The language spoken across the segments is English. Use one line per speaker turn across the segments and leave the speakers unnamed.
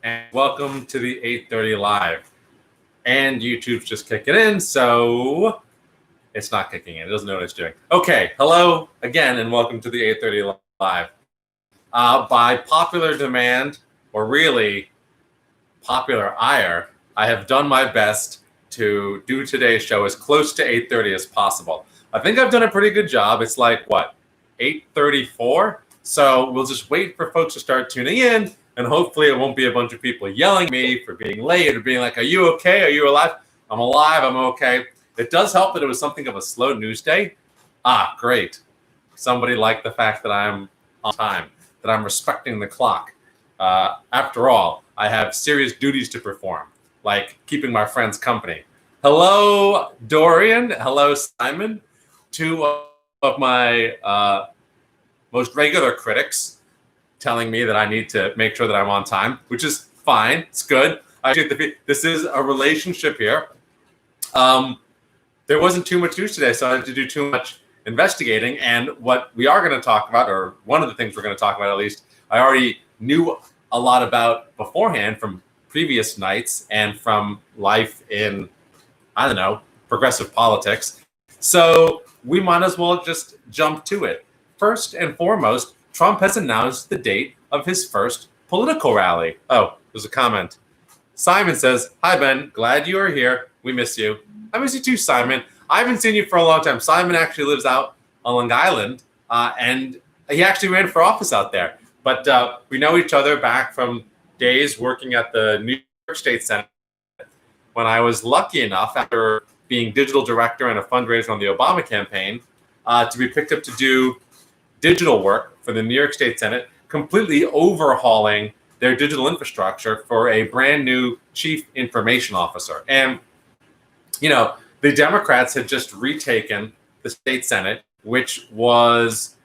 and welcome to the 8:30 Live. And YouTube's just kicking in, so it's not kicking in. It doesn't know what it's doing. Okay, hello again, and welcome to the 8:30 Live. By popular demand, or really popular ire, I have done my best to do today's show as close to 8:30 as possible. I think I've done a pretty good job. It's like, what, 8:34? So we'll just wait for folks to start tuning in, and hopefully it won't be a bunch of people yelling at me for being late or being like, are you okay? Are you alive? I'm alive. I'm okay. It does help that it was something of a slow news day. Ah, great. Somebody liked the fact that I'm on time, that I'm respecting the clock. After all, I have serious duties to perform, like keeping my friends company. Hello, Dorian. Hello, Simon. Two of my most regular critics telling me that I need to make sure that I'm on time, which is fine. It's good. This is a relationship here. There wasn't too much news today, so I had to do too much investigating. And what we are going to talk about, or one of the things we're going to talk about at least, I already knew a lot about beforehand from previous nights and from life in, I don't know, progressive politics. So we might as well just jump to it. First and foremost, Trump has announced the date of his first political rally. Oh, there's a comment. Simon says, hi, Ben. Glad you are here. We miss you. I miss you too, Simon. I haven't seen you for a long time. Simon actually lives out on Long Island, and he actually ran for office out there. But we know each other back from days working at the New York State Senate when I was lucky enough, after being digital director and a fundraiser on the Obama campaign, to be picked up to do digital work for the New York State Senate, completely overhauling their digital infrastructure for a brand new chief information officer. And, you know, the Democrats had just retaken the state Senate, which was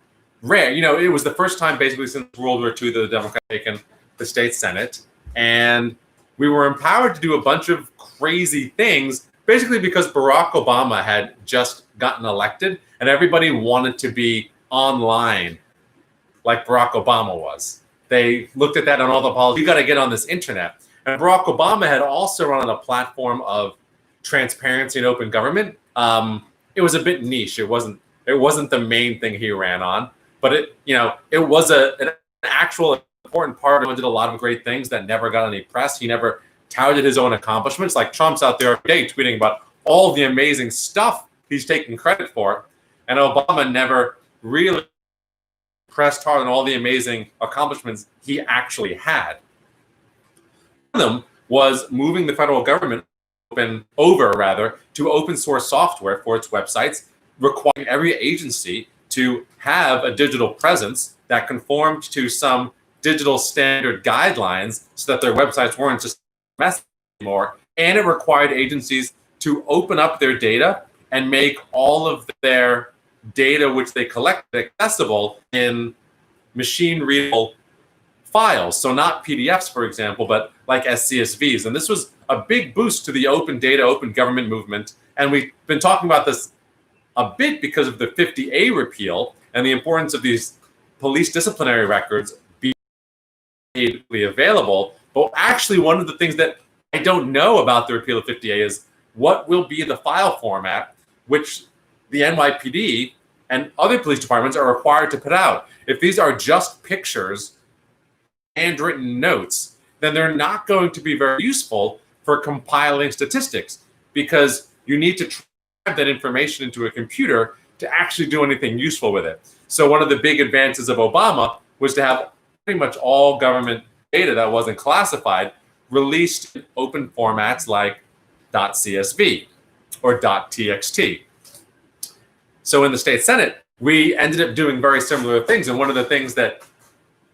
rare. You know, it was the first time basically since World War II that the Democrats had taken the state Senate. And we were empowered to do a bunch of crazy things, basically because Barack Obama had just gotten elected and everybody wanted to be online like Barack Obama was. They looked at that on all the policies. You got to get on this internet. And Barack Obama had also run on a platform of transparency and open government. It was a bit niche. It wasn't the main thing he ran on, but it was an actual important part of it. Did a lot of great things that never got any press. He never touted his own accomplishments. Like Trump's out there every day tweeting about all the amazing stuff he's taking credit for, and Obama never really pressed hard on all the amazing accomplishments he actually had. One of them was moving the federal government to open source software for its websites, requiring every agency to have a digital presence that conformed to some digital standard guidelines so that their websites weren't just messy anymore. And it required agencies to open up their data and make all of their data which they collected accessible in machine readable files. So not PDFs, for example, but like as CSVs. And this was a big boost to the open data, open government movement. And we've been talking about this a bit because of the 50A repeal and the importance of these police disciplinary records being available. But actually, one of the things that I don't know about the repeal of 50A is what will be the file format which the NYPD and other police departments are required to put out. If these are just pictures, handwritten notes, then they're not going to be very useful for compiling statistics because you need to type that information into a computer to actually do anything useful with it. So one of the big advances of Obama was to have pretty much all government data that wasn't classified released in open formats like .csv or .txt. So in the state Senate, we ended up doing very similar things. And one of the things that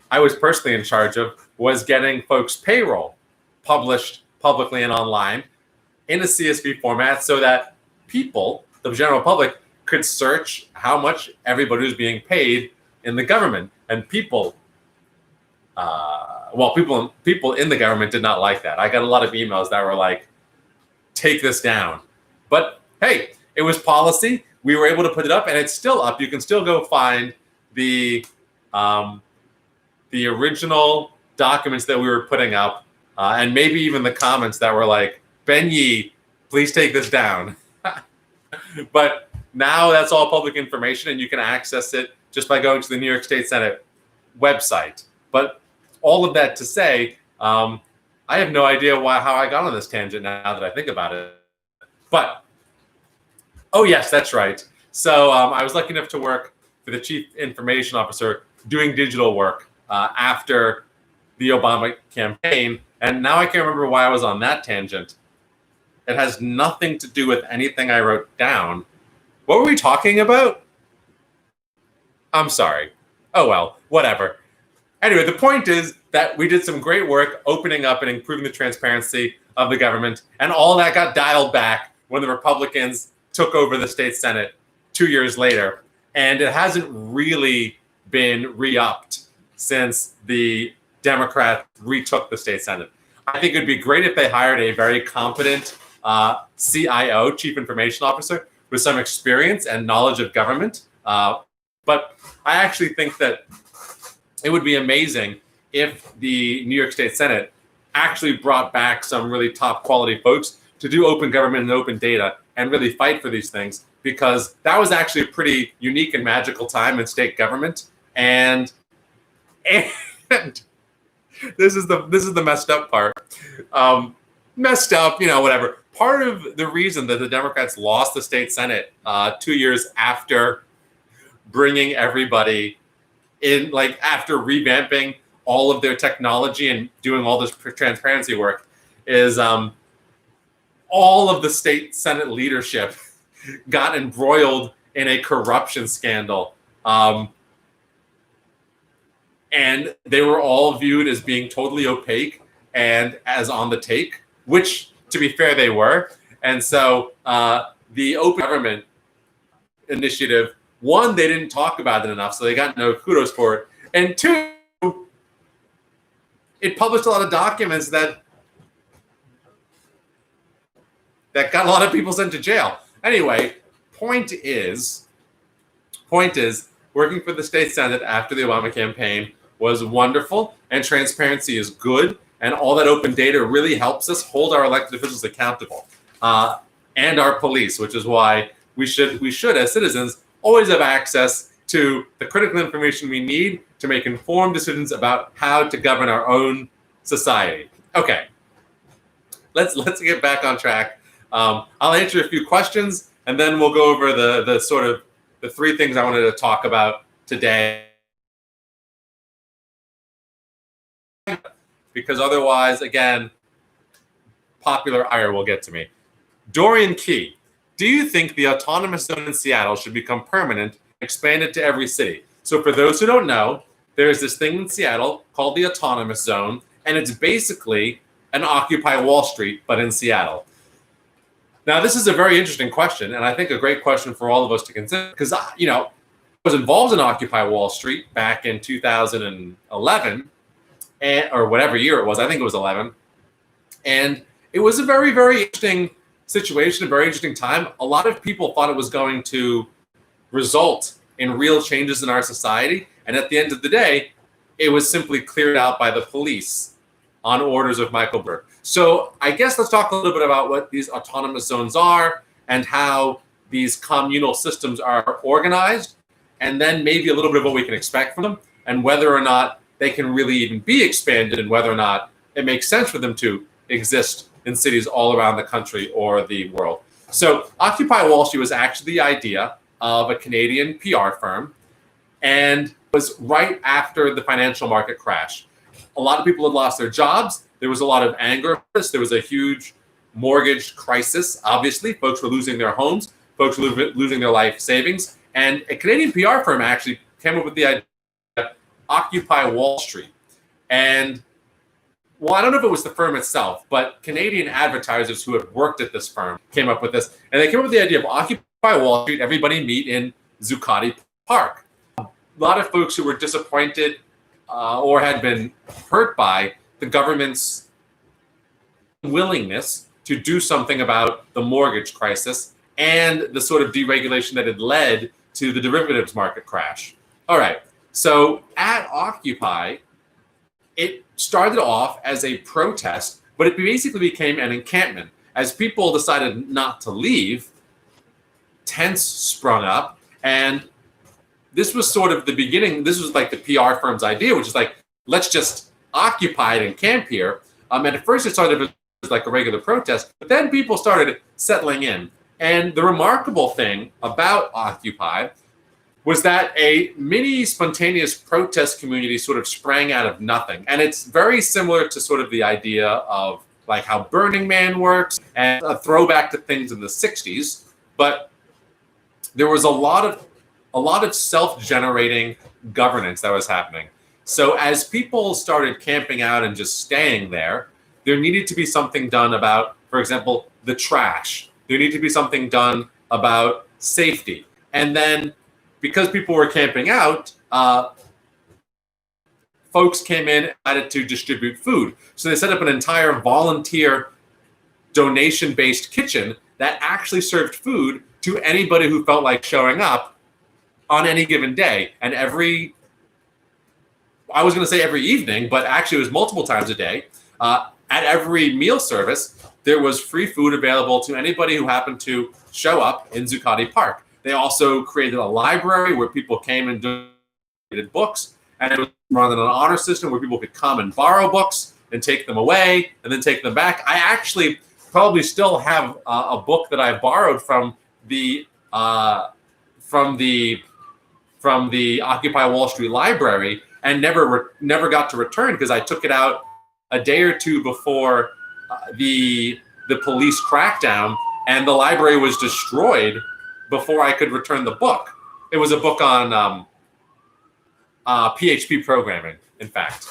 I was personally in charge of was getting folks' payroll published publicly and online in a CSV format so that people, the general public, could search how much everybody was being paid in the government. And people in the government did not like that. I got a lot of emails that were like, take this down. But hey, it was policy. We were able to put it up, and it's still up. You can still go find the original documents that we were putting up and maybe even the comments that were like, Ben Yee, please take this down. But now that's all public information, and you can access it just by going to the New York State Senate website. But all of that to say, I have no idea how I got on this tangent now that I think about it. But, oh yes, that's right. So I was lucky enough to work for the Chief Information Officer doing digital work after the Obama campaign. And now I can't remember why I was on that tangent. It has nothing to do with anything I wrote down. What were we talking about? I'm sorry. Oh, well, whatever. Anyway, the point is that we did some great work opening up and improving the transparency of the government, and all that got dialed back when the Republicans took over the state Senate 2 years later. And it hasn't really been re-upped since the Democrats retook the state Senate. I think it would be great if they hired a very competent CIO, Chief Information Officer, with some experience and knowledge of government. But I actually think that it would be amazing if the New York State Senate actually brought back some really top quality folks to do open government and open data and really fight for these things, because that was actually a pretty unique and magical time in state government. And this is the messed up part. Messed up, whatever. Part of the reason that the Democrats lost the state Senate 2 years after bringing everybody in, like after revamping all of their technology and doing all this transparency work, is all of the state Senate leadership got embroiled in a corruption scandal. And they were all viewed as being totally opaque and as on the take, which, to be fair, they were. And so the Open Government Initiative, one, they didn't talk about it enough, so they got no kudos for it. And two, it published a lot of documents that got a lot of people sent to jail. Anyway, point is, working for the state Senate after the Obama campaign was wonderful, and transparency is good, and all that open data really helps us hold our elected officials accountable, and our police, which is why we should, as citizens, always have access to the critical information we need to make informed decisions about how to govern our own society. Okay, let's get back on track. I'll answer a few questions, and then we'll go over the sort of the three things I wanted to talk about today, because otherwise, again, popular ire will get to me. Dorian Key, do you think the autonomous zone in Seattle should become permanent, expanded to every city? So for those who don't know, there's this thing in Seattle called the Autonomous Zone, and it's basically an Occupy Wall Street, but in Seattle. Now, this is a very interesting question, and I think a great question for all of us to consider, because, I was involved in Occupy Wall Street back in 2011, or whatever year it was. I think it was 11. And it was a very, very interesting situation, a very interesting time. A lot of people thought it was going to result in real changes in our society. And at the end of the day, it was simply cleared out by the police on orders of Michael Burke. So I guess let's talk a little bit about what these autonomous zones are and how these communal systems are organized, and then maybe a little bit of what we can expect from them, and whether or not they can really even be expanded, and whether or not it makes sense for them to exist in cities all around the country or the world. So Occupy Wall Street was actually the idea of a Canadian PR firm, and was right after the financial market crash. A lot of people had lost their jobs. There was a lot of anger. There was a huge mortgage crisis. Obviously, folks were losing their homes. Folks were losing their life savings. And a Canadian PR firm actually came up with the idea of Occupy Wall Street. And, well, I don't know if it was the firm itself, but Canadian advertisers who had worked at this firm came up with this. And they came up with the idea of Occupy Wall Street, everybody meet in Zuccotti Park. A lot of folks who were disappointed or had been hurt by the government's willingness to do something about the mortgage crisis and the sort of deregulation that had led to the derivatives market crash. All right, so at Occupy, it started off as a protest, but it basically became an encampment. As people decided not to leave, tents sprung up, and this was sort of the beginning. This was like the PR firm's idea, which is like, let's just occupy it and camp here. And at first it started as like a regular protest, but then people started settling in. And the remarkable thing about Occupy was that a mini spontaneous protest community sort of sprang out of nothing. And it's very similar to sort of the idea of like how Burning Man works, and a throwback to things in the 60s. But there was a lot of self-generating governance that was happening. So as people started camping out and just staying there needed to be something done about, for example, the trash. There needed to be something done about safety. And then because people were camping out, folks came in and decided to distribute food. So they set up an entire volunteer donation-based kitchen that actually served food to anybody who felt like showing up on any given day. And I was going to say every evening, but actually it was multiple times a day. At every meal service, there was free food available to anybody who happened to show up in Zuccotti Park. They also created a library where people came and donated books, and it was run on an honor system where people could come and borrow books and take them away and then take them back. I actually probably still have a book that I borrowed from the Occupy Wall Street library and never got to return because I took it out a day or two before the police crackdown, and the library was destroyed before I could return the book. It was a book on PHP programming, in fact.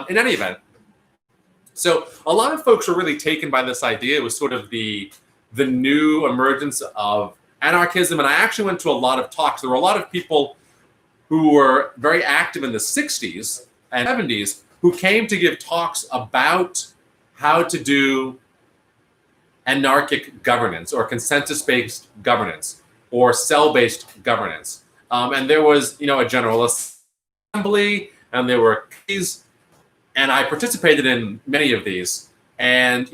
In any event, so a lot of folks were really taken by this idea. It was sort of the new emergence of anarchism, and I actually went to a lot of talks. There were a lot of people who were very active in the 60s and 70s who came to give talks about how to do anarchic governance or consensus-based governance or cell-based governance. And there was, a general assembly, and there were keys, and I participated in many of these. And,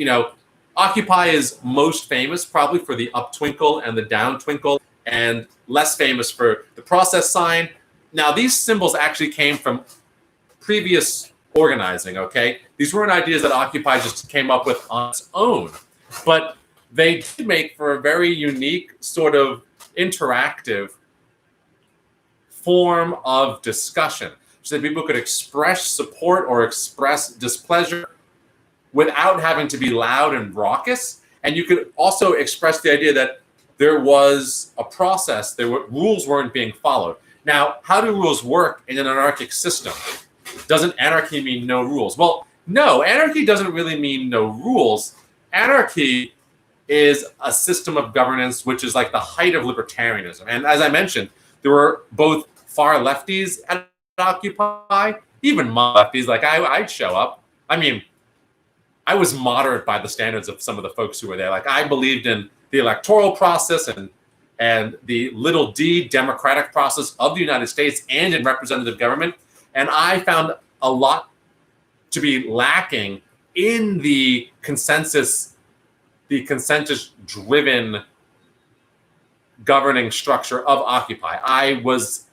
Occupy is most famous probably for the up twinkle and the down twinkle, and less famous for the process sign. Now, these symbols actually came from previous organizing, okay? These weren't ideas that Occupy just came up with on its own, but they did make for a very unique sort of interactive form of discussion so that people could express support or express displeasure without having to be loud and raucous. And you could also express the idea that there was a process, rules weren't being followed. Now, how do rules work in an anarchic system? Doesn't anarchy mean no rules? Well, no, anarchy doesn't really mean no rules. Anarchy is a system of governance which is like the height of libertarianism. And as I mentioned, there were both far lefties at Occupy, even lefties, like I'd show up. I mean, I was moderate by the standards of some of the folks who were there. Like I believed in the electoral process and the little d democratic process of the United States and in representative government. And I found a lot to be lacking in the consensus-driven governing structure of Occupy. I was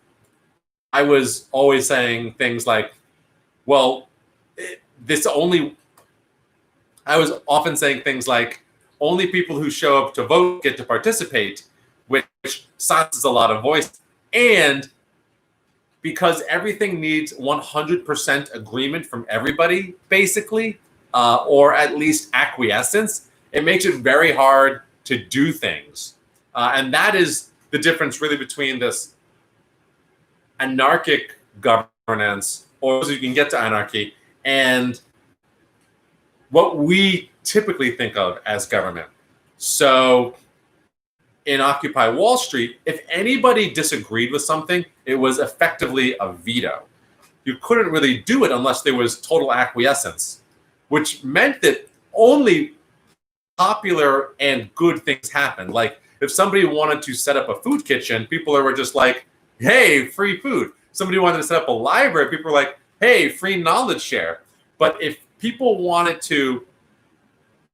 always saying things like, well, I was often saying things like, only people who show up to vote get to participate, which silences a lot of voice. And because everything needs 100% agreement from everybody, basically, or at least acquiescence, it makes it very hard to do things. And that is the difference really between this anarchic governance, or so you can get to anarchy, and what we typically think of as government. So in Occupy Wall Street, if anybody disagreed with something, it was effectively a veto. You couldn't really do it unless there was total acquiescence, which meant that only popular and good things happened. Like if somebody wanted to set up a food kitchen, people were just like, hey, free food. Somebody wanted to set up a library, people were like, hey, free knowledge share. But if people wanted to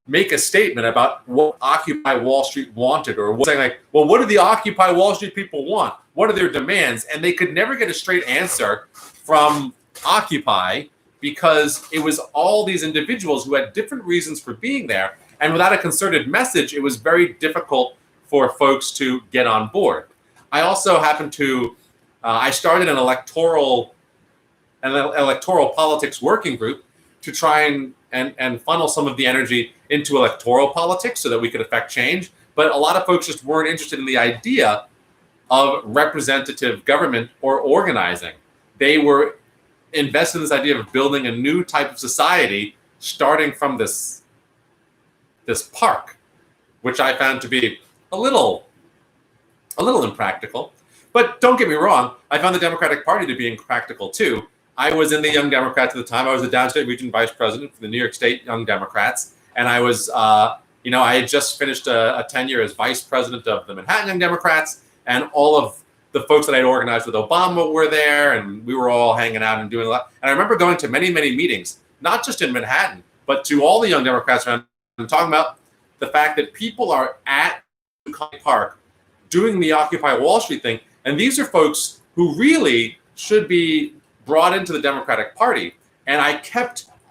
make a statement about what Occupy Wall Street wanted, or saying like, well, what do the Occupy Wall Street people want? What are their demands? And they could never get a straight answer from Occupy, because it was all these individuals who had different reasons for being there. And without a concerted message, it was very difficult for folks to get on board. I also happen to, I started an electoral politics working group to try and funnel some of the energy into electoral politics so that we could affect change. But a lot of folks just weren't interested in the idea of representative government or organizing. They were invested in this idea of building a new type of society, starting from this park, which I found to be a little impractical. But don't get me wrong, I found the Democratic Party to be impractical too. I was in the Young Democrats at the time. I was the downstate region vice president for the New York State Young Democrats. And I was, I had just finished a tenure as vice president of the Manhattan Young Democrats. And all of the folks that I'd organized with Obama were there. And we were all hanging out and doing a lot. And I remember going to many, many meetings, not just in Manhattan, but to all the Young Democrats around, and talking about the fact that people are at College Park doing the Occupy Wall Street thing. And these are folks who really should be brought into the Democratic Party. And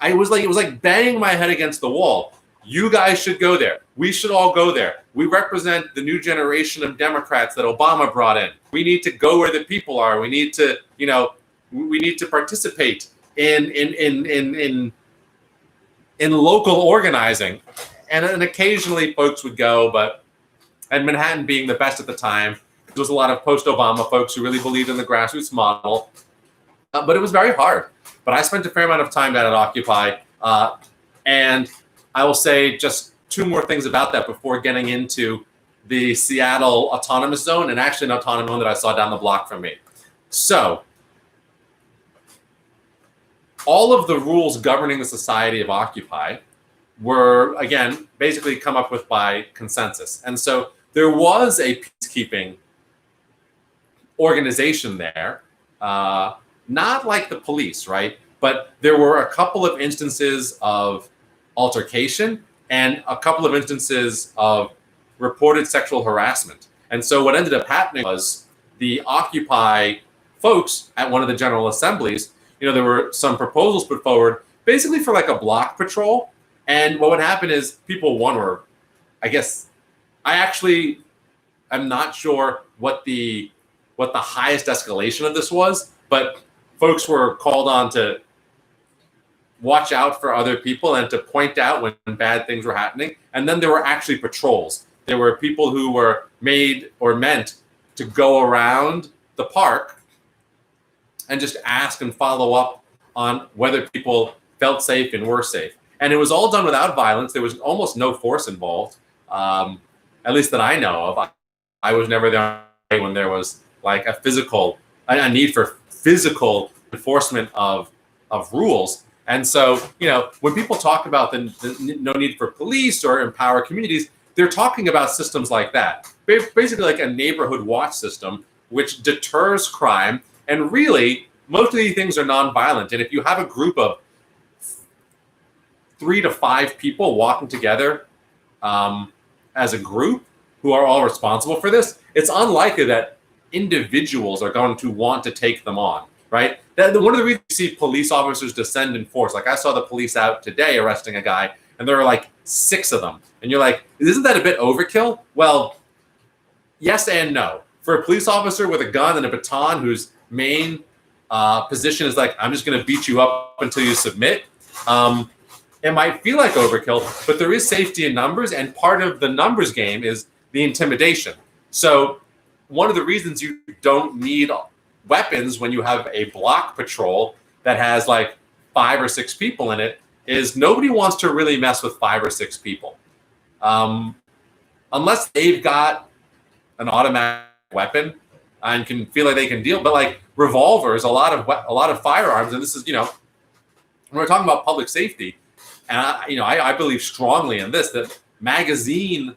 it was like banging my head against the wall. You guys should go there. We should all go there. We represent the new generation of Democrats that Obama brought in. We need to go where the people are. We need to, we need to participate in local organizing. And occasionally folks would go, and Manhattan being the best at the time, there was a lot of post-Obama folks who really believed in the grassroots model. But it was very hard. But I spent a fair amount of time down at Occupy. And I will say just two more things about that before getting into the Seattle Autonomous Zone, and actually an autonomous zone that I saw down the block from me. So all of the rules governing the society of Occupy were, again, basically come up with by consensus. And so there was a peacekeeping organization there, not like the police, right? But there were a couple of instances of altercation and a couple of instances of reported sexual harassment. And so what ended up happening was the Occupy folks at one of the General Assemblies, there were some proposals put forward basically for like a block patrol. And what would happen is people, I'm not sure what the highest escalation of this was, but folks were called on to watch out for other people and to point out when bad things were happening. And then there were actually patrols. There were people who were made or meant to go around the park and just ask and follow up on whether people felt safe and were safe. And it was all done without violence. There was almost no force involved, at least that I know of. I was never there when there was like a need for physical enforcement of rules. And so, when people talk about the no need for police or empower communities, they're talking about systems like that. Basically like a neighborhood watch system, which deters crime. And really, most of these things are nonviolent. And if you have a group of 3 to 5 people walking together as a group who are all responsible for this, it's unlikely that individuals are going to want to take them on, right? One of the reasons you see police officers descend in force, like I saw the police out today arresting a guy, and there were like 6 of them. And you're like, isn't that a bit overkill? Well, yes and no. For a police officer with a gun and a baton whose main position is like, I'm just going to beat you up until you submit, it might feel like overkill, but there is safety in numbers, and part of the numbers game is the intimidation. So one of the reasons you don't need weapons when you have a block patrol that has like 5 or 6 people in it is nobody wants to really mess with 5 or 6 people. Unless they've got an automatic weapon and can feel like they can deal, but like revolvers, a lot of firearms, and this is, when we're talking about public safety, and I believe strongly in this, that magazine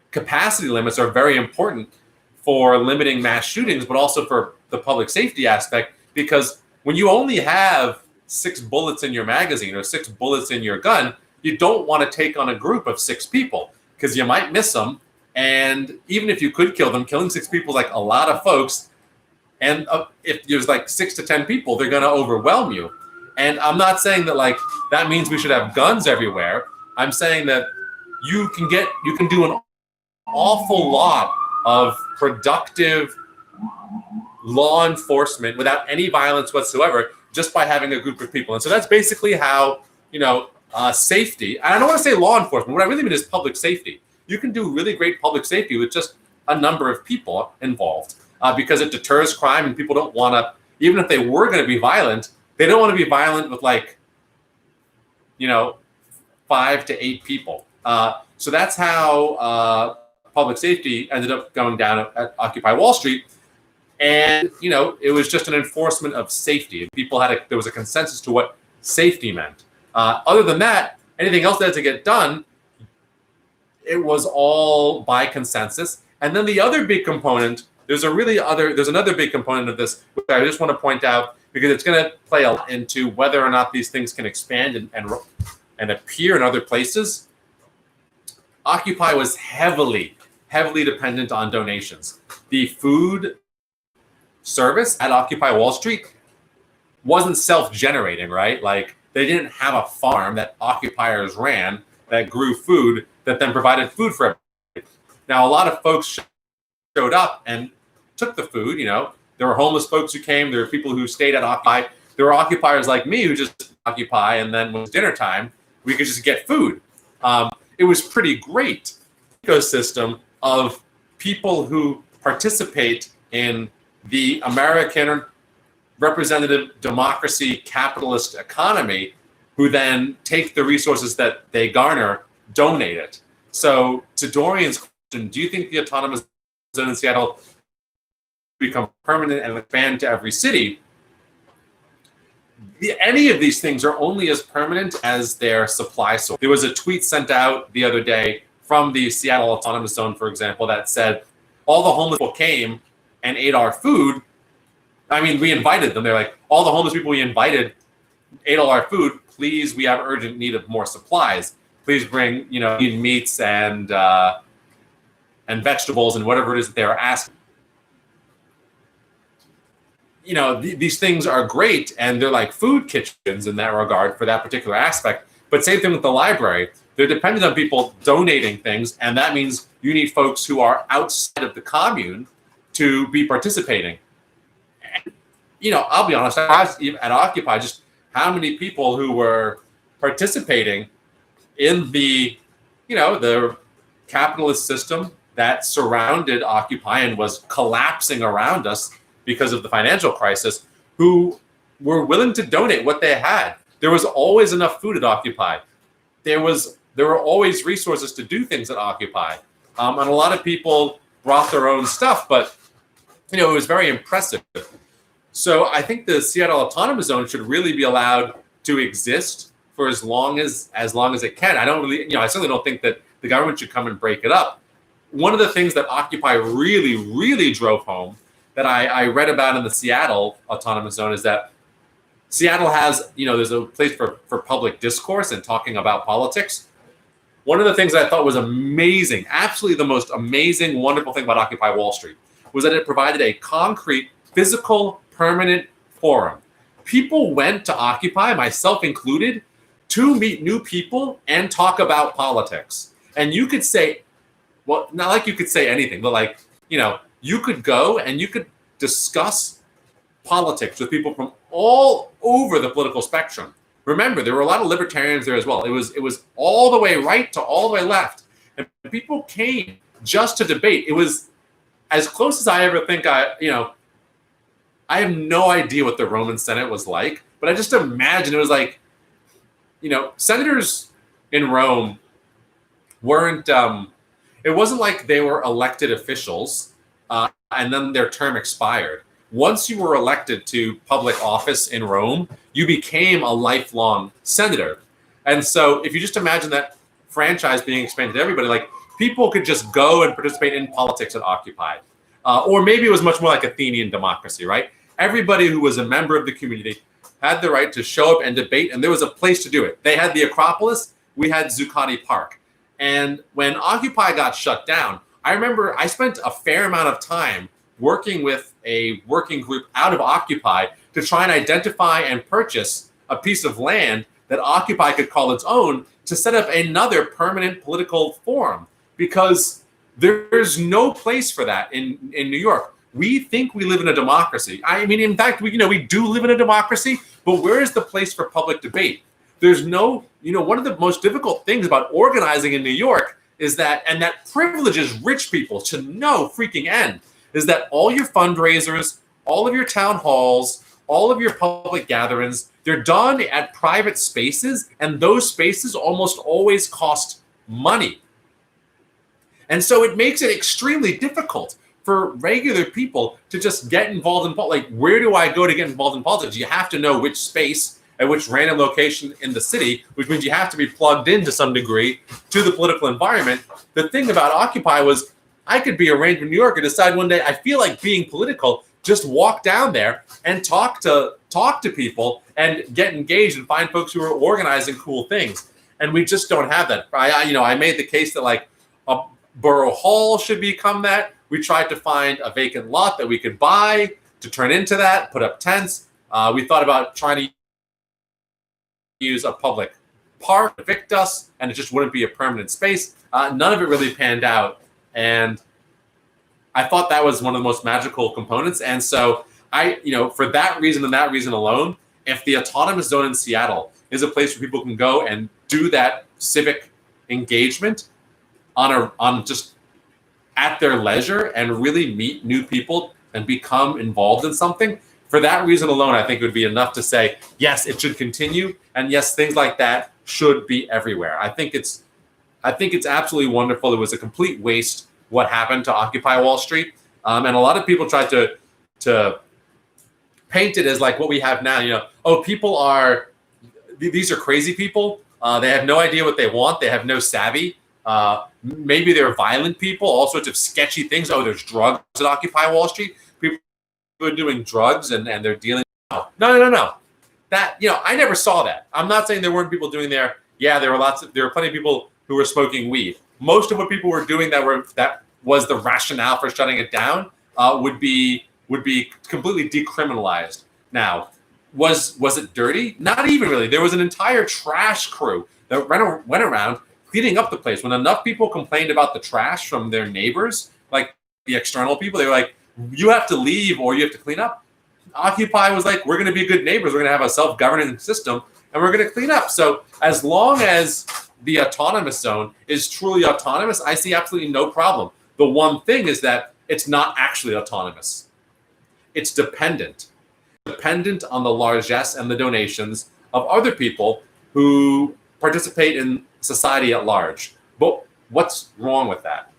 capacity limits are very important for limiting mass shootings, but also for the public safety aspect, because when you only have 6 bullets in your magazine or 6 bullets in your gun, you don't want to take on a group of 6 people because you might miss them. And even if you could kill them, killing 6 people is like a lot of folks. And if there's like 6 to 10 people, they're going to overwhelm you. And I'm not saying that like that means we should have guns everywhere. I'm saying that you can do an awful lot of productive law enforcement without any violence whatsoever, just by having a group of people. And so that's basically how, safety, and I don't want to say law enforcement, what I really mean is public safety. You can do really great public safety with just a number of people involved because it deters crime, and people don't want to, even if they were going to be violent, they don't want to be violent with 5 to 8 people. So that's how public safety ended up going down at Occupy Wall Street. And, it was just an enforcement of safety. People there was a consensus to what safety meant. Other than that, anything else that had to get done, it was all by consensus. And then the other big component, there's another big component of this, which I just want to point out, because it's going to play a lot into whether or not these things can expand and appear in other places. Occupy was heavily dependent on donations. The food service at Occupy Wall Street wasn't self-generating, right? Like, they didn't have a farm that occupiers ran that grew food that then provided food for everybody. Now, a lot of folks showed up and took the food. There were homeless folks who came. There were people who stayed at Occupy. There were occupiers like me who just Occupy, and then when it was dinner time, we could just get food. It was pretty great ecosystem of people who participate in the American representative democracy capitalist economy, who then take the resources that they garner, donate it. So to Dorian's question, do you think the autonomous zone in Seattle become permanent and expand to every city? Any of these things are only as permanent as their supply source. There was a tweet sent out the other day from the Seattle Autonomous Zone, for example, that said, all the homeless people came and ate our food. I mean, we invited them. They're like, all the homeless people we invited ate all our food. Please, we have urgent need of more supplies. Please bring, meats and vegetables and whatever it is that they are asking. These things are great, and they're like food kitchens in that regard for that particular aspect. But same thing with the library. They're dependent on people donating things, and that means you need folks who are outside of the commune to be participating. And, I'll be honest, I was at Occupy, just how many people who were participating in the capitalist system that surrounded Occupy and was collapsing around us because of the financial crisis, who were willing to donate what they had. There was always enough food at Occupy. There were always resources to do things at Occupy. And a lot of people brought their own stuff, but it was very impressive. So I think the Seattle Autonomous Zone should really be allowed to exist for as long as it can. I don't really, I certainly don't think that the government should come and break it up. One of the things that Occupy really, really drove home that I read about in the Seattle Autonomous Zone is that Seattle has, there's a place for public discourse and talking about politics. One of the things that I thought was amazing, absolutely the most amazing, wonderful thing about Occupy Wall Street, was that it provided a concrete, physical, permanent forum. People went to Occupy, myself included, to meet new people and talk about politics. And you could say, well, not like you could say anything, but like, you could go and you could discuss politics with people from all over the political spectrum. Remember, there were a lot of libertarians there as well. It was all the way right to all the way left. And people came just to debate. It was as close as I ever think I have no idea what the Roman Senate was like, but I just imagine it was like, senators in Rome weren't, it wasn't like they were elected officials and then their term expired. Once you were elected to public office in Rome, you became a lifelong senator. And so if you just imagine that franchise being expanded to everybody, like people could just go and participate in politics at Occupy. Or maybe it was much more like Athenian democracy, right? Everybody who was a member of the community had the right to show up and debate, and there was a place to do it. They had the Acropolis, we had Zuccotti Park. And when Occupy got shut down, I remember I spent a fair amount of time working with a working group out of Occupy to try and identify and purchase a piece of land that Occupy could call its own to set up another permanent political forum, because there's no place for that in New York. We think we live in a democracy. I mean, in fact, we do live in a democracy, but where is the place for public debate? There's no, one of the most difficult things about organizing in New York is that, and that privileges rich people to no freaking end, is that all your fundraisers, all of your town halls, all of your public gatherings, they're done at private spaces, and those spaces almost always cost money. And so it makes it extremely difficult for regular people to just get involved in politics. Like, where do I go to get involved in politics? You have to know which space at which random location in the city, which means you have to be plugged in to some degree to the political environment. The thing about Occupy was I could be a random New Yorker, decide one day I feel like being political, just walk down there and talk to people and get engaged and find folks who are organizing cool things. And we just don't have that. I made the case that like a borough hall should become that. We tried to find a vacant lot that we could buy to turn into that, put up tents. We thought about trying to use a public park to evict us, and it just wouldn't be a permanent space. None of it really panned out. And I thought that was one of the most magical components. And so for that reason and that reason alone, if the autonomous zone in Seattle is a place where people can go and do that civic engagement on just at their leisure and really meet new people and become involved in something, for that reason alone, I think it would be enough to say, yes, it should continue. And yes, things like that should be everywhere. I think it's absolutely wonderful. It was a complete waste what happened to Occupy Wall Street. And a lot of people tried to paint it as like what we have now, these are crazy people. They have no idea what they want. They have no savvy. Maybe they're violent people, all sorts of sketchy things. Oh, there's drugs at Occupy Wall Street. People are doing drugs and they're dealing. No. That, I never saw that. I'm not saying there weren't people doing there. Yeah, there were plenty of people who were smoking weed. Most of what people were doing that was the rationale for shutting it down would be completely decriminalized. Now, was it dirty? Not even really. There was an entire trash crew that went around cleaning up the place. When enough people complained about the trash from their neighbors, like the external people, they were like, you have to leave or you have to clean up. Occupy was like, we're going to be good neighbors. We're going to have a self-governing system and we're going to clean up. So as long as the autonomous zone is truly autonomous, I see absolutely no problem. The one thing is that it's not actually autonomous. It's dependent on the largesse and the donations of other people who participate in society at large. But what's wrong with that?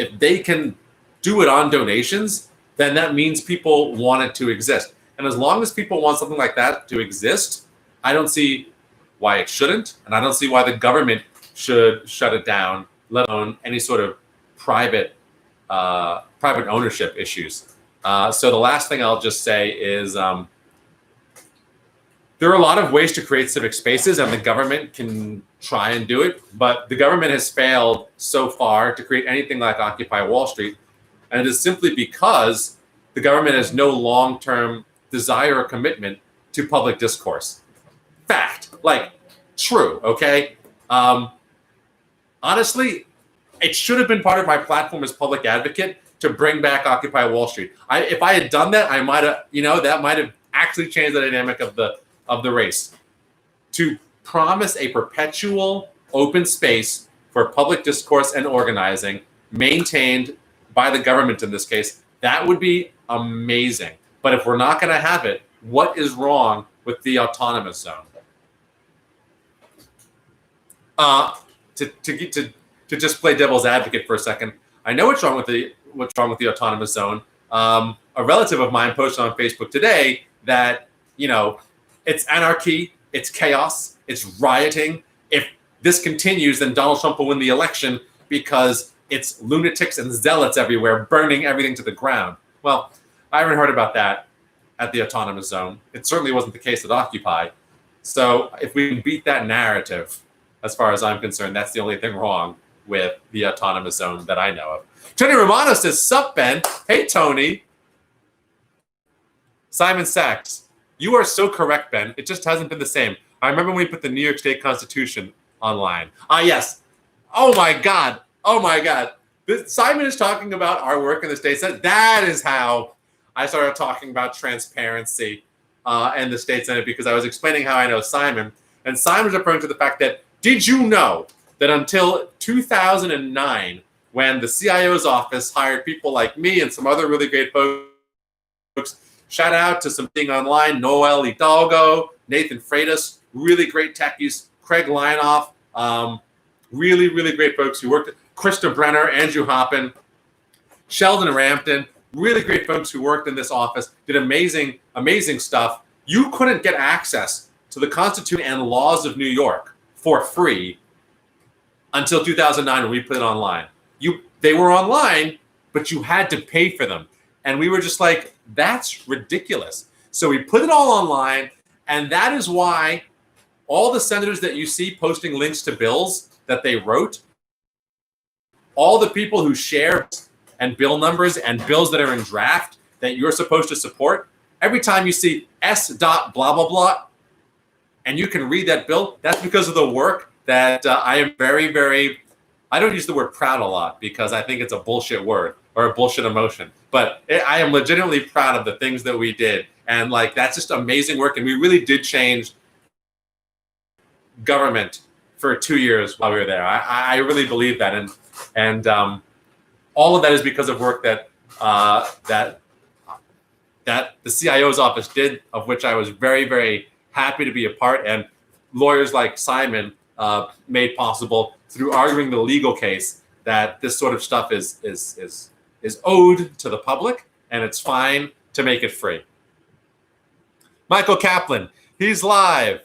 If they can do it on donations, then that means people want it to exist. And as long as people want something like that to exist, I don't see why it shouldn't, and I don't see why the government should shut it down, let alone any sort of private ownership issues. So the last thing I'll just say is there are a lot of ways to create civic spaces, and the government can try and do it, but the government has failed so far to create anything like Occupy Wall Street, and it is simply because the government has no long-term desire or commitment to public discourse. Fact, like true, okay? Honestly, it should have been part of my platform as public advocate to bring back Occupy Wall Street. If I had done that, I might have, that might have actually changed the dynamic of the race. To promise a perpetual open space for public discourse and organizing, maintained by the government in this case, that would be amazing. But if we're not going to have it, what is wrong with the autonomous zone? To just play devil's advocate for a second, I know what's wrong with the autonomous zone. A relative of mine posted on Facebook today that it's anarchy, it's chaos, it's rioting. If this continues, then Donald Trump will win the election because it's lunatics and zealots everywhere burning everything to the ground. Well, I haven't heard about that. at the autonomous zone. It certainly wasn't the case at Occupy. So if we can beat that narrative, as far as I'm concerned, that's the only thing wrong with the autonomous zone that I know of. Tony Romano says, sup, Ben? Hey, Tony. Simon Sachs, you are so correct, Ben. It just hasn't been the same. I remember when we put the New York State Constitution online. Yes. Oh, my God. Oh, my God. Simon is talking about our work in the state Senate. That is how I started talking about transparency and the state Senate, because I was explaining how I know Simon. And Simon was referring to the fact that, did you know that until 2009, when the CIO's office hired people like me and some other really great folks, shout out to some thing online, Noel Hidalgo, Nathan Freitas, really great techies, Craig Leinoff, really, really great folks who worked, Krista Brenner, Andrew Hoppin, Sheldon Rampton, really great folks who worked in this office, did amazing, amazing stuff. You couldn't get access to the Constitution and laws of New York for free until 2009 when we put it online. They were online, but you had to pay for them. And we were just like, that's ridiculous. So we put it all online, and that is why all the senators that you see posting links to bills that they wrote, all the people who share and bill numbers and bills that are in draft that you're supposed to support, every time you see S. blah, blah, blah, and you can read that bill, that's because of the work that I am very, very, I don't use the word proud a lot because I think it's a bullshit word or a bullshit emotion, but I am legitimately proud of the things that we did. And like, that's just amazing work. And we really did change government for 2 years while we were there. I really believe that. And all of that is because of work that the CIO's office did, of which I was very, very happy to be a part, and lawyers like Simon made possible through arguing the legal case that this sort of stuff is owed to the public, and it's fine to make it free. Michael Kaplan, he's live.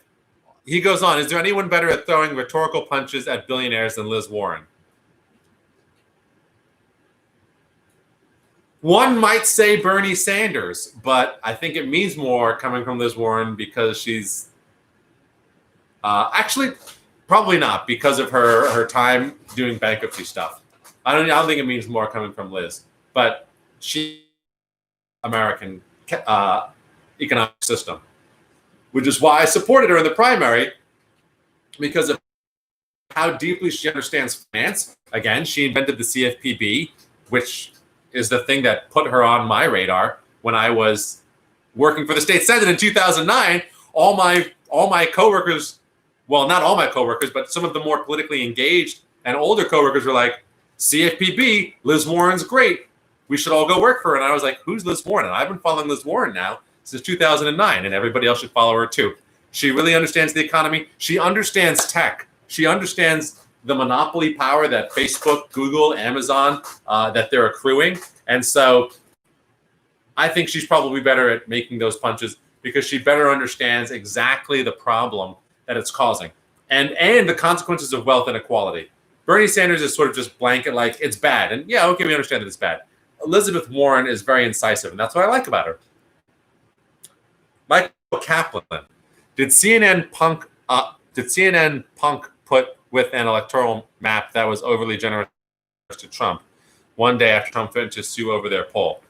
He goes on, is there anyone better at throwing rhetorical punches at billionaires than Liz Warren? One might say Bernie Sanders, but I think it means more coming from Liz Warren because she's actually probably not, because of her time doing bankruptcy stuff. I don't think it means more coming from Liz, but she American economic system, which is why I supported her in the primary, because of how deeply she understands finance. Again, she invented the CFPB, which is the thing that put her on my radar when I was working for the state Senate in 2009. All my coworkers, well, not all my coworkers, but some of the more politically engaged and older coworkers were like, CFPB, Liz Warren's great. We should all go work for her. And I was like, who's Liz Warren? And I've been following Liz Warren now since 2009, and everybody else should follow her too. She really understands the economy. She understands tech. She understands the monopoly power that Facebook, Google, Amazon, that they're accruing. And so I think she's probably better at making those punches because she better understands exactly the problem that it's causing and the consequences of wealth inequality. Bernie Sanders is sort of just blanket, like, it's bad. And yeah, okay, we understand that it's bad. Elizabeth Warren is very incisive, and that's what I like about her. Michael Kaplan, did CNN punk put with an electoral map that was overly generous to Trump one day after Trump threatened to sue over their poll?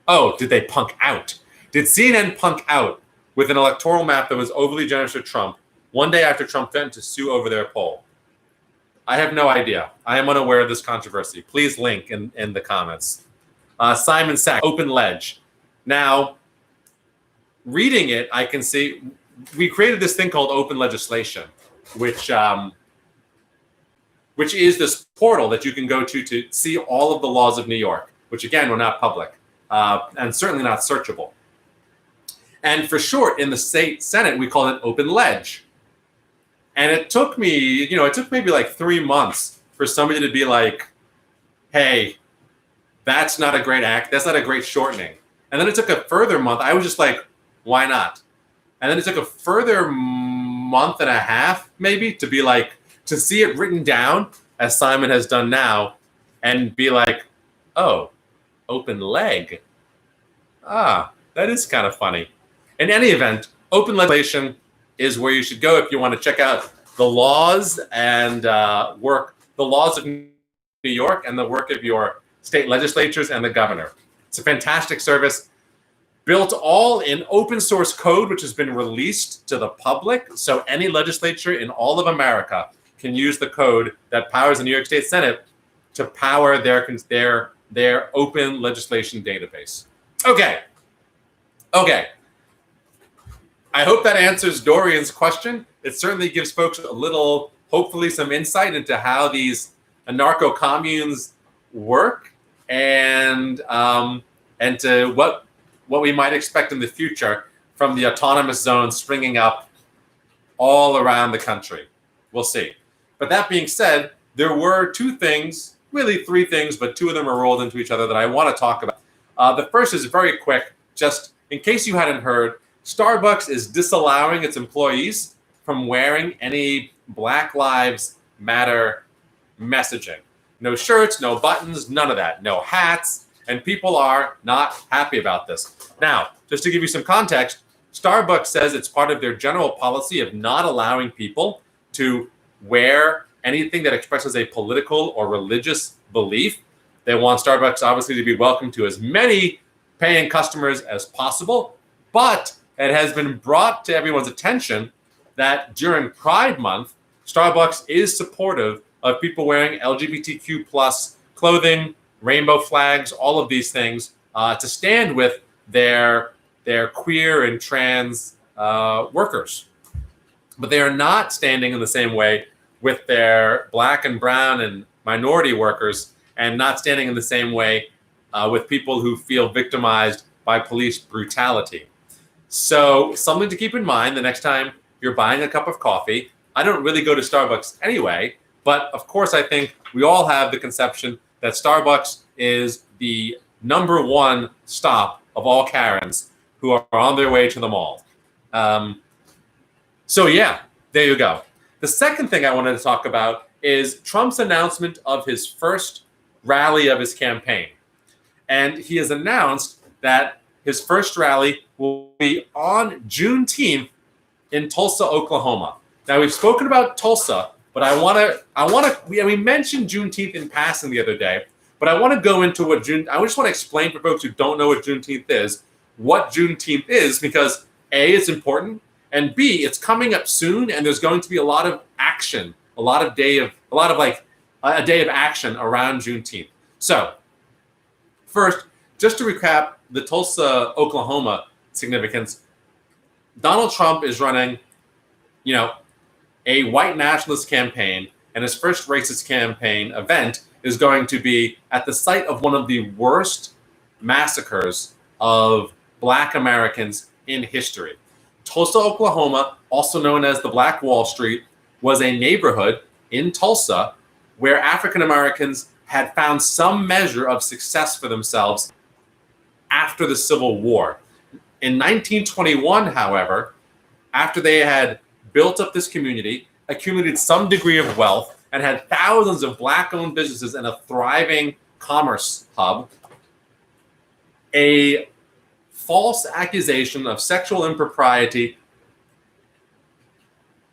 Oh, did they punk out? Did CNN punk out with an electoral map that was overly generous to Trump one day after Trump threatened to sue over their poll? I have no idea. I am unaware of this controversy. Please link in the comments. Simon Sachs, Open Ledge. Now, reading it, I can see we created this thing called Open Legislation, which is this portal that you can go to see all of the laws of New York, which again were not public and certainly not searchable. And for short, in the state Senate, we call it Open Ledge. And it took me, it took maybe like 3 months for somebody to be like, hey, that's not a great act. That's not a great shortening. And then it took a further month. I was just like, why not? And then it took a further month and a half, maybe, to be like, to see it written down, as Simon has done now, and be like, oh, open leg. That is kind of funny. In any event, open legislation is where you should go if you want to check out the laws and the laws of New York and the work of your state legislatures and the governor. It's a fantastic service, built all in open source code, which has been released to the public. So any legislature in all of America can use the code that powers the New York State Senate to power their open legislation database. Okay. I hope that answers Dorian's question. It certainly gives folks a little, hopefully some insight into how these anarcho communes work and to what we might expect in the future from the autonomous zones springing up all around the country. We'll see. But that being said, there were two things, really three things, but two of them are rolled into each other that I want to talk about. The first is very quick, just in case you hadn't heard, Starbucks is disallowing its employees from wearing any Black Lives Matter messaging. No shirts, no buttons, none of that, no hats, and people are not happy about this. Now, just to give you some context, Starbucks says it's part of their general policy of not allowing people to wear anything that expresses a political or religious belief. They want Starbucks obviously to be welcome to as many paying customers as possible, but it has been brought to everyone's attention that during Pride Month, Starbucks is supportive of people wearing LGBTQ plus clothing, rainbow flags, all of these things to stand with their queer and trans workers. But they are not standing in the same way with their Black and brown and minority workers, and not standing in the same way with people who feel victimized by police brutality. So something to keep in mind the next time you're buying a cup of coffee. I don't really go to Starbucks anyway, but of course I think we all have the conception that Starbucks is the number one stop of all Karens who are on their way to the mall. So yeah, there you go. The second thing I wanted to talk about is Trump's announcement of his first rally of his campaign. And he has announced that his first rally will be on Juneteenth in Tulsa, Oklahoma. Now, we've spoken about Tulsa, but we mentioned Juneteenth in passing the other day, but I want to go into I just want to explain for folks who don't know what Juneteenth is, what Juneteenth is, because A, it's important, and B, it's coming up soon, and there's going to be a lot of action, a day of action around Juneteenth. So, first, just to recap the Tulsa, Oklahoma significance, Donald Trump is running, a white nationalist campaign, and his first racist campaign event is going to be at the site of one of the worst massacres of Black Americans in history. Tulsa, Oklahoma, also known as the Black Wall Street, was a neighborhood in Tulsa where African Americans had found some measure of success for themselves after the Civil War. In 1921, however, after they had built up this community, accumulated some degree of wealth, and had thousands of Black-owned businesses and a thriving commerce hub, a false accusation of sexual impropriety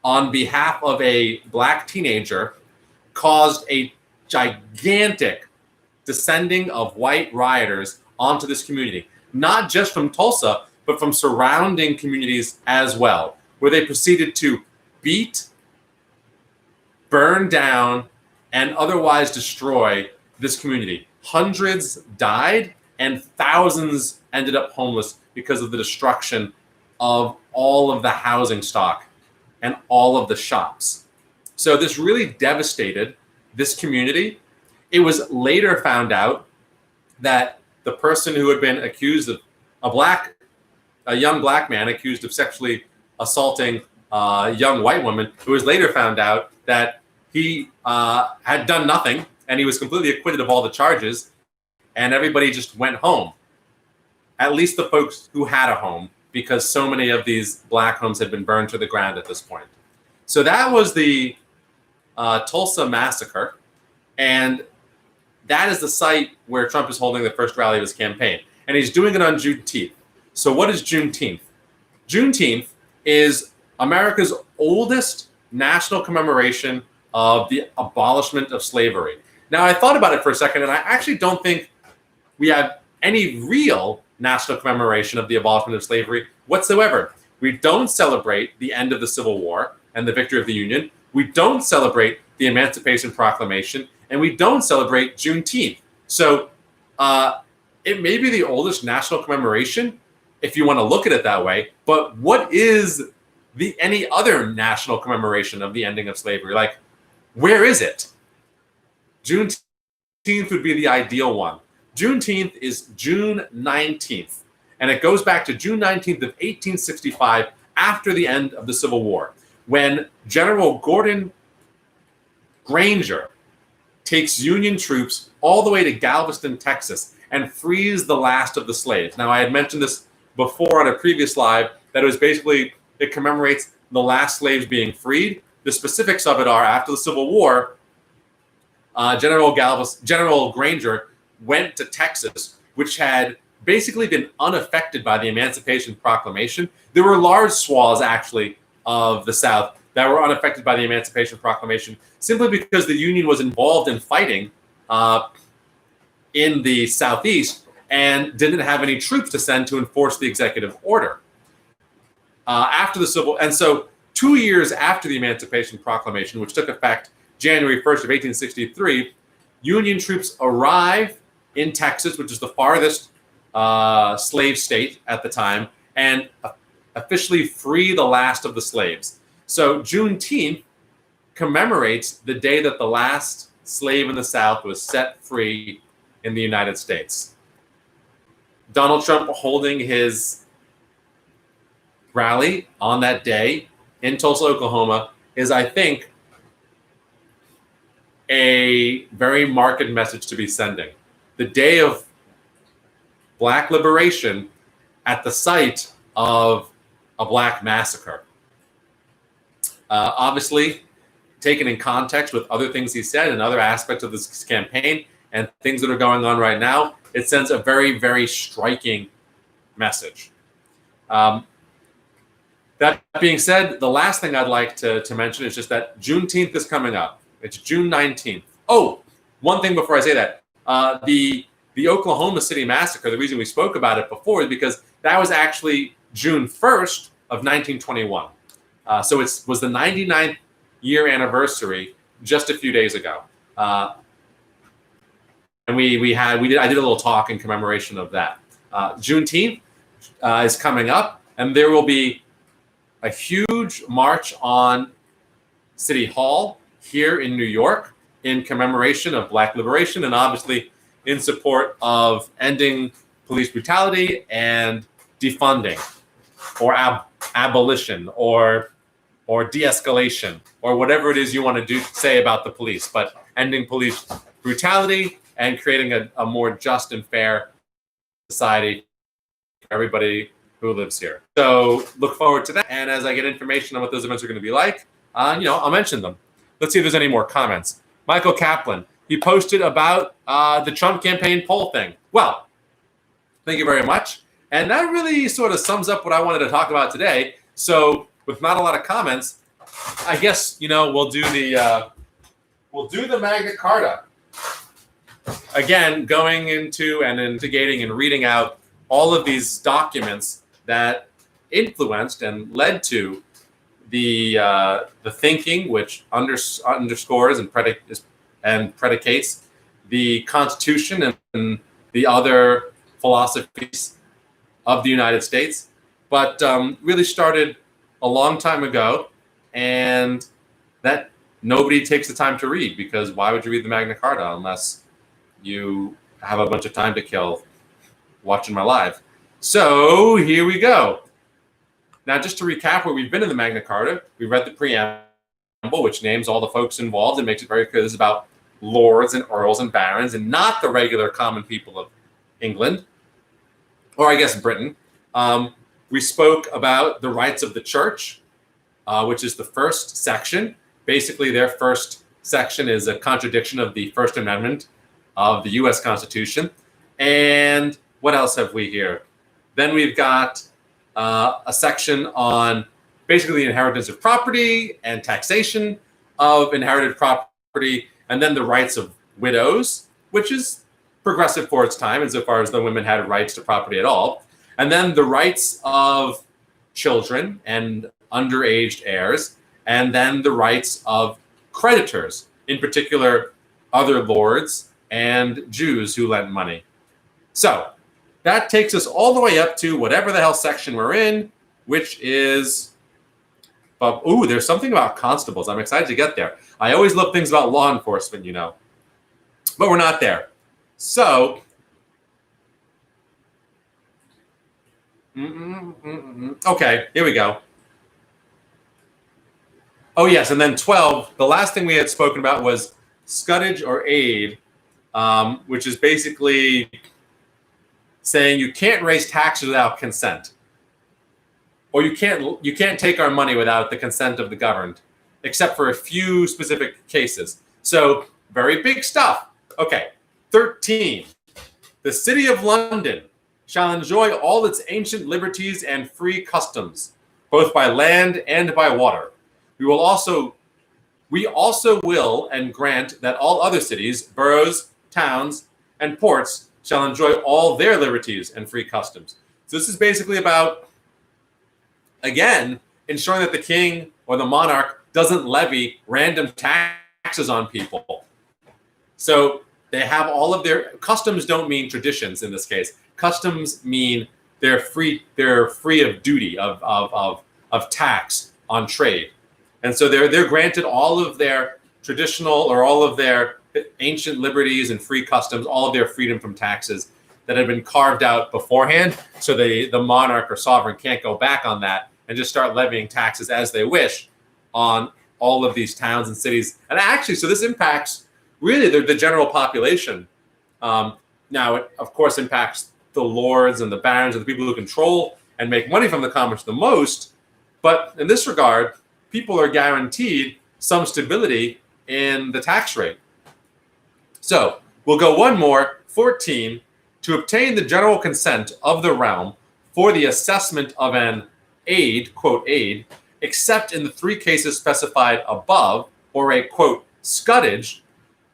on behalf of a Black teenager caused a gigantic descending of white rioters onto this community, not just from Tulsa, but from surrounding communities as well, where they proceeded to beat, burn down, and otherwise destroy this community. Hundreds died and thousands ended up homeless because of the destruction of all of the housing stock and all of the shops. So this really devastated this community. It was later found out that the person who had been accused of a young Black man accused of sexually assaulting a young white woman, it was later found out that he had done nothing and he was completely acquitted of all the charges, and everybody just went home. At least the folks who had a home, because so many of these Black homes had been burned to the ground at this point. So that was the Tulsa massacre, and that is the site where Trump is holding the first rally of his campaign. And he's doing it on Juneteenth. So what is Juneteenth? Juneteenth is America's oldest national commemoration of the abolishment of slavery. Now, I thought about it for a second, and I actually don't think we have any real national commemoration of the abolishment of slavery whatsoever. We don't celebrate the end of the Civil War and the victory of the Union. We don't celebrate the Emancipation Proclamation, and we don't celebrate Juneteenth. So it may be the oldest national commemoration, if you want to look at it that way, but what is any other national commemoration of the ending of slavery? Like, where is it? Juneteenth would be the ideal one. Juneteenth is June 19th, and it goes back to June 19th of 1865, after the end of the Civil War, when General Gordon Granger takes Union troops all the way to Galveston, Texas, and frees the last of the slaves. Now, I had mentioned this before on a previous live, that it commemorates the last slaves being freed. The specifics of it are, after the Civil War, General Granger went to Texas, which had basically been unaffected by the Emancipation Proclamation. There were large swaths, actually, of the South that were unaffected by the Emancipation Proclamation, simply because the Union was involved in fighting in the Southeast and didn't have any troops to send to enforce the executive order. And so 2 years after the Emancipation Proclamation, which took effect January 1st of 1863, Union troops arrive in Texas, which is the farthest slave state at the time, and officially free the last of the slaves. So Juneteenth commemorates the day that the last slave in the South was set free in the United States. Donald Trump holding his rally on that day in Tulsa, Oklahoma, is, I think, a very marked message to be sending. The day of Black liberation at the site of a Black massacre. Obviously, taken in context with other things he said and other aspects of this campaign and things that are going on right now, it sends a very, very striking message. That being said, the last thing I'd like to mention is just that Juneteenth is coming up. It's June 19th. Oh, one thing before I say that. The Oklahoma City Massacre, the reason we spoke about it before is because that was actually June 1st of 1921. So it was the 99th year anniversary just a few days ago. And I did a little talk in commemoration of that. Juneteenth is coming up, and there will be a huge march on City Hall here in New York in commemoration of Black liberation, and obviously in support of ending police brutality and defunding, or abolition, or de-escalation, or whatever it is you want to say about the police, but ending police brutality and creating a more just and fair society for everybody who lives here. So look forward to that. And as I get information on what those events are going to be like, I'll mention them. Let's see if there's any more comments. Michael Kaplan, he posted about the Trump campaign poll thing. Well, thank you very much. And that really sort of sums up what I wanted to talk about today. So with not a lot of comments, I guess, we'll do the Magna Carta. Again, going into and investigating and reading out all of these documents that influenced and led to the thinking, which underscores and predicates the Constitution and the other philosophies of the United States, but really started a long time ago, and that nobody takes the time to read, because why would you read the Magna Carta unless you have a bunch of time to kill watching my live? So here we go. Now, just to recap where we've been in the Magna Carta, we read the preamble, which names all the folks involved and makes it very clear this is about lords and earls and barons and not the regular common people of England, or I guess Britain. We spoke about the rights of the church, which is the first section. Basically, their first section is a contradiction of the First Amendment of the U.S. Constitution. And what else have we here? Then we've got a section on basically the inheritance of property and taxation of inherited property, and then the rights of widows, which is progressive for its time insofar as the women had rights to property at all. And then the rights of children and underage heirs, and then the rights of creditors, in particular other lords and Jews who lent money. So that takes us all the way up to whatever the hell section we're in, which is, there's something about constables. I'm excited to get there. I always love things about law enforcement, but we're not there. So, okay, here we go. Oh, yes, and then 12, the last thing we had spoken about was scutage or aid, which is basically saying you can't raise taxes without consent. Or you can't take our money without the consent of the governed, except for a few specific cases. So, very big stuff. Okay, 13. The city of London shall enjoy all its ancient liberties and free customs, both by land and by water. We also will and grant that all other cities, boroughs, towns, and ports shall enjoy all their liberties and free customs. So this is basically about, again, ensuring that the king or the monarch doesn't levy random taxes on people. So they have all of their customs. Don't mean traditions in this case. Customs mean they're free of duty of tax on trade. And so they're granted all of their traditional or all of their ancient liberties and free customs, all of their freedom from taxes that had been carved out beforehand. So the monarch or sovereign can't go back on that and just start levying taxes as they wish on all of these towns and cities. And actually, so this impacts really the general population. Now, it, of course, impacts the lords and the barons and the people who control and make money from the commerce the most. But in this regard, people are guaranteed some stability in the tax rate. So we'll go one more, 14, to obtain the general consent of the realm for the assessment of an aid, quote, aid, except in the 3 cases specified above, or a, quote, scutage,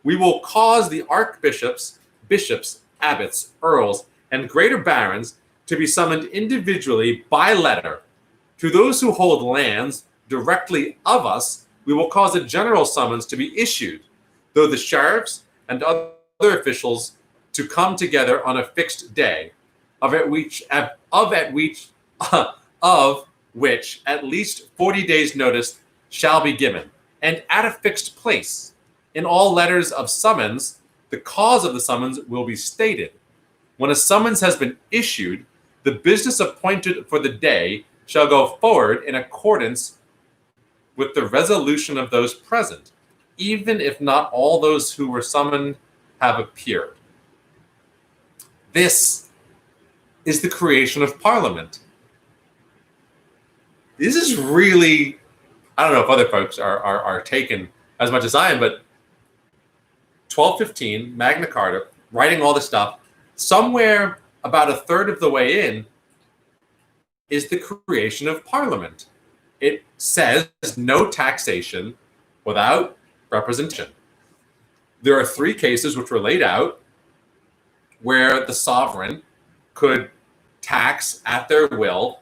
we will cause the archbishops, bishops, abbots, earls, and greater barons to be summoned individually by letter. To those who hold lands directly of us, we will cause a general summons to be issued, though the sheriffs and other officials to come together on a fixed day, of which at least 40 days' notice shall be given, and at a fixed place. In all letters of summons, the cause of the summons will be stated. When a summons has been issued, the business appointed for the day shall go forward in accordance with the resolution of those present, even if not all those who were summoned have appeared. This is the creation of Parliament. This is really, I don't know if other folks are taken as much as I am, but 1215, Magna Carta, writing all this stuff, somewhere about a third of the way in is the creation of Parliament. It says no taxation without representation. There are 3 cases which were laid out where the sovereign could tax at their will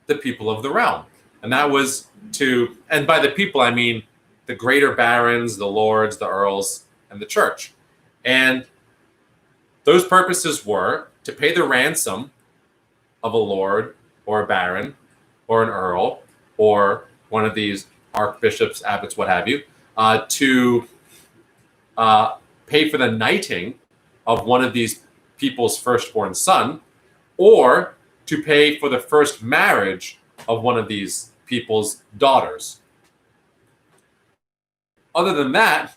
the people of the realm. And that was to, and by the people, I mean the greater barons, the lords, the earls, and the church. And those purposes were to pay the ransom of a lord or a baron or an earl or one of these archbishops, abbots, what have you, to pay for the knighting of one of these people's firstborn son, or to pay for the first marriage of one of these people's daughters. Other than that,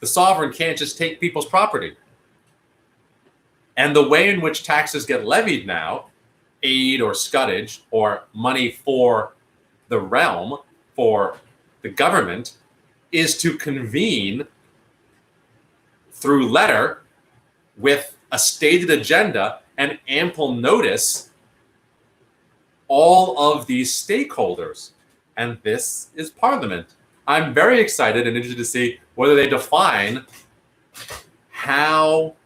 the sovereign can't just take people's property. And the way in which taxes get levied now, aid or scutage or money for the realm, for the government, is to convene through letter with a stated agenda and ample notice all of these stakeholders. And this is Parliament. I'm very excited and interested to see whether they define how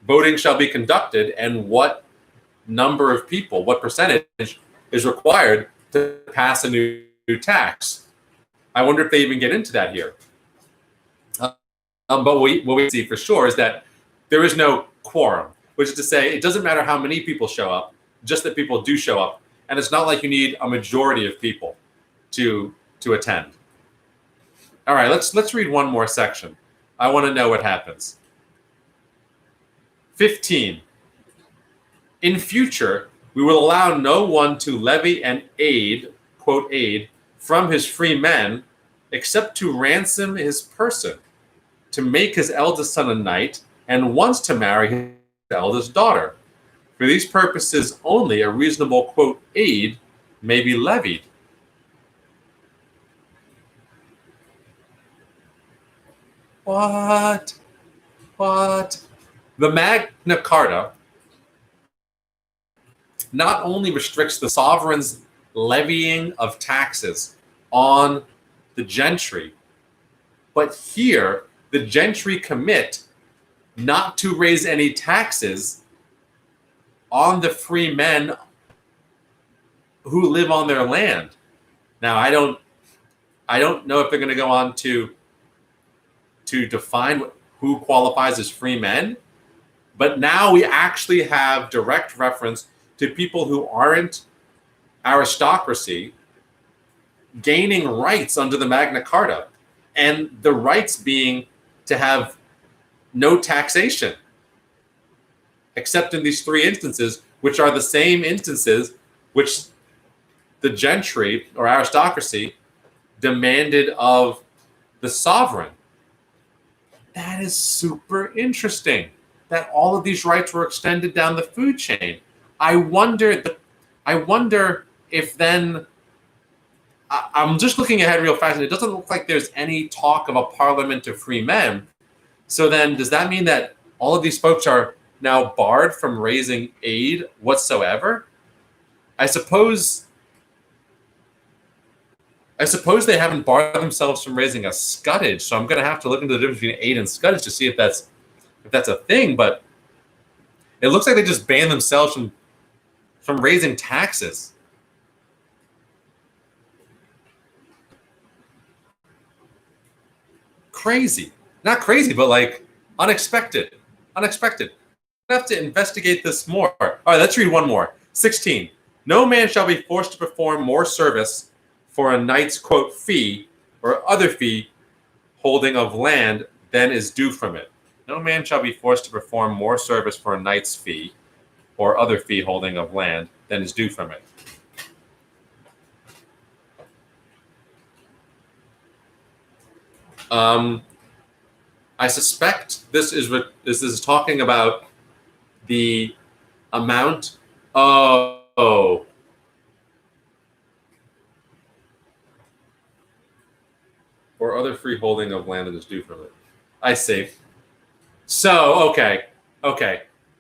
voting shall be conducted and what number of people, what percentage is required to pass a new tax. I wonder if they even get into that here. But what we see for sure is that there is no quorum, which is to say it doesn't matter how many people show up, just that people do show up. And it's not like you need a majority of people to attend. All right, let's read one more section. I want to know what happens. 15. In future, we will allow no one to levy an aid, quote, aid, from his free men, except to ransom his person, to make his eldest son a knight, and once to marry his eldest daughter. For these purposes only a reasonable, quote, aid may be levied. What? The Magna Carta not only restricts the sovereign's levying of taxes on the gentry, but here the gentry commit not to raise any taxes on the free men who live on their land. Now, I don't know if they're going to go on to define who qualifies as free men, but now we actually have direct reference to people who aren't aristocracy gaining rights under the Magna Carta, and the rights being to have no taxation, except in these three instances, which are the same instances which the gentry or aristocracy demanded of the sovereign. That is super interesting that all of these rights were extended down the food chain. I wonder if then, I'm just looking ahead real fast, and it doesn't look like there's any talk of a parliament of free men. So then does that mean that all of these folks are now barred from raising aid whatsoever? I suppose they haven't barred themselves from raising a scutage, so I'm going to have to look into the difference between aid and scutage to see if that's a thing. But it looks like they just banned themselves from raising taxes. Crazy. Not crazy, but like unexpected. I have to investigate this more. All right, let's read one more. 16. No man shall be forced to perform more service for a knight's, quote, fee or other fee holding of land than is due from it. No man shall be forced to perform more service for a knight's fee or other fee holding of land than is due from it. I suspect this is talking about the amount of or other free holding of land that is due from it. I see. So, okay.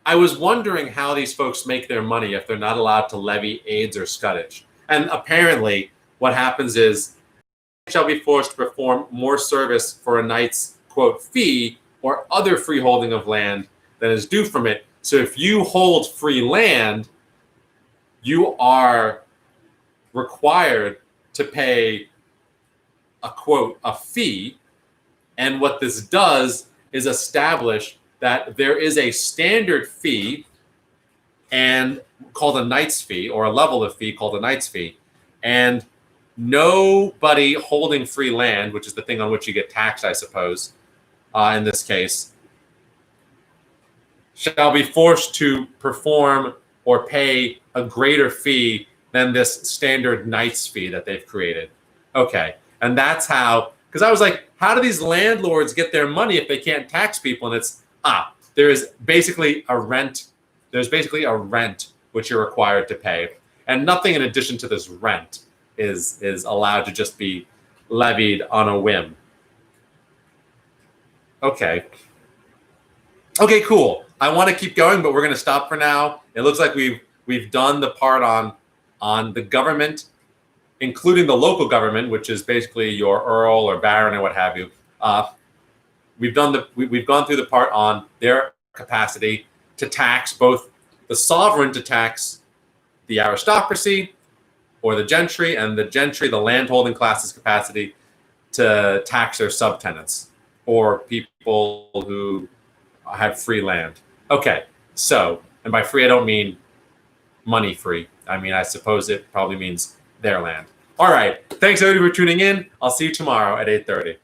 I was wondering how these folks make their money if they're not allowed to levy aids or scutage. And apparently what happens is shall be forced to perform more service for a knight's, quote, fee or other freeholding of land than is due from it. So if you hold free land, you are required to pay a, quote, a fee. And what this does is establish that there is a standard fee and called a knight's fee, or a level of fee called a knight's fee. And nobody holding free land, which is the thing on which you get taxed, I suppose, in this case, shall be forced to perform or pay a greater fee than this standard knight's fee that they've created. Okay, and that's how, because I was like, how do these landlords get their money if they can't tax people? And it's, there is basically a rent. There's basically a rent which you're required to pay. And nothing in addition to this rent is allowed to just be levied on a whim. Okay. Okay, cool. I want to keep going, but we're going to stop for now. It looks like we've done the part on the government, including the local government, which is basically your earl or baron or what have you. We've gone through the part on their capacity to tax both the sovereign to tax the aristocracy or the gentry, and the gentry, the landholding class's capacity to tax their subtenants or people who have free land. Okay, so, and by free I don't mean money free. I mean, I suppose it probably means their land. All right, thanks everybody for tuning in. I'll see you tomorrow at 8:30.